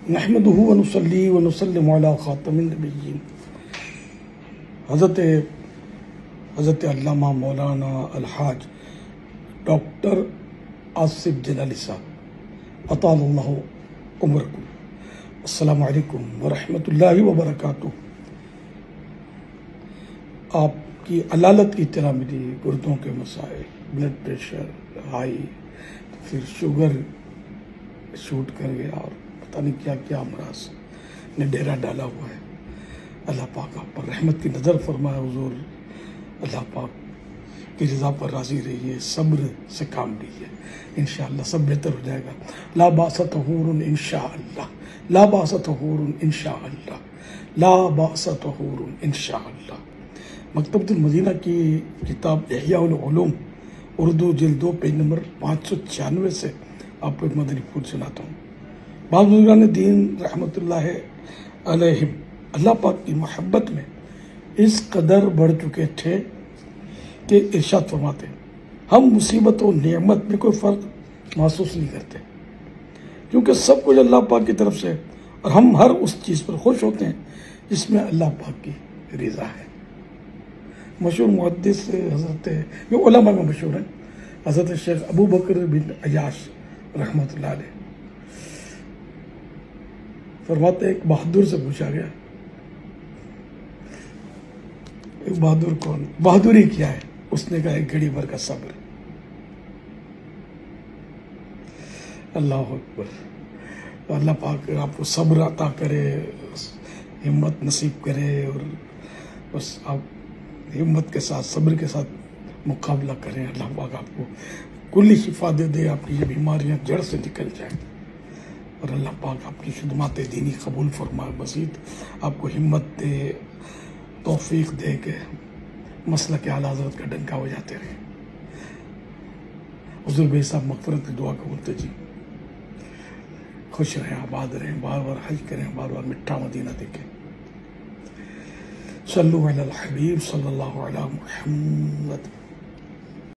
نحمده ونصلي ونسلم على خاتم النبیین حضرت علامہ مولانا الحاج ڈاکٹر آصف جلالی صاحب اطال اللہ عمرکم۔ السلام علیکم ورحمۃ اللہ وبرکاتہ۔ آپ کی علالت کی اطلاع ملی، گردوں کے مسائل، بلڈ پریشر ہائی، پھر شوگر شوٹ کر گیا اور پتہ نہیں کیا کیا امراض نے ڈیرا ڈالا ہوا ہے۔ اللہ پاک آپ پر رحمت کی نظر فرمائے حضور، اللہ پاک کی رضا پر راضی رہیے، صبر سے کام لیجیے، انشاءاللہ سب بہتر ہو جائے گا۔ لا باس طہور انشاءاللہ، لا باس طہور انشاءاللہ، لا باس طہور انشاءاللہ۔ مکتبۃ المدینہ کی کتاب احیاء العلوم اردو جلد 2 پیج نمبر 596 سے آپ کو ایک مدنی پھول سناتا ہوں۔ بعض بزرگان دین رحمۃ اللہ علیہم اللہ پاک کی محبت میں اس قدر بڑھ چکے تھے کہ ارشاد فرماتے ہیں ہم مصیبت و نعمت میں کوئی فرق محسوس نہیں کرتے، کیونکہ سب کچھ اللہ پاک کی طرف سے، اور ہم ہر اس چیز پر خوش ہوتے ہیں جس میں اللہ پاک کی رضا ہے۔ مشہور محدث حضرت جو علماء میں مشہور ہیں حضرت شیخ ابو بکر بن عیاش رحمۃ اللہ علیہ فرماتے ہیں ایک بہادر سے پوچھا گیا، ایک بہادر کون، بہادری کیا ہے؟ اس نے کہا ایک گھڑی بھر کا صبر۔ اللہ اکبر۔ اللہ پاک آپ کو صبر عطا کرے، ہمت نصیب کرے، اور بس آپ ہمت کے ساتھ صبر کے ساتھ مقابلہ کریں۔ اللہ پاک آپ کو کلی شفا دے دے، آپ کی یہ بیماریاں جڑ سے نکل جائیں، اور اللہ پاک آپ کی خدمات دینی قبول فرمائے، مزید آپ کو ہمت دے، توفیق دے کہ مسلک اعلیٰ حضرت کا ڈنکا ہو جاتے رہے۔ حضور بھائی صاحب مغفرت کی دعا قبول جی، خوش رہیں، آباد رہیں، بار بار حج کریں، بار بار مٹھا مدینہ دیکھیں۔ صلو علی الحبیب صلی اللہ علی محمد۔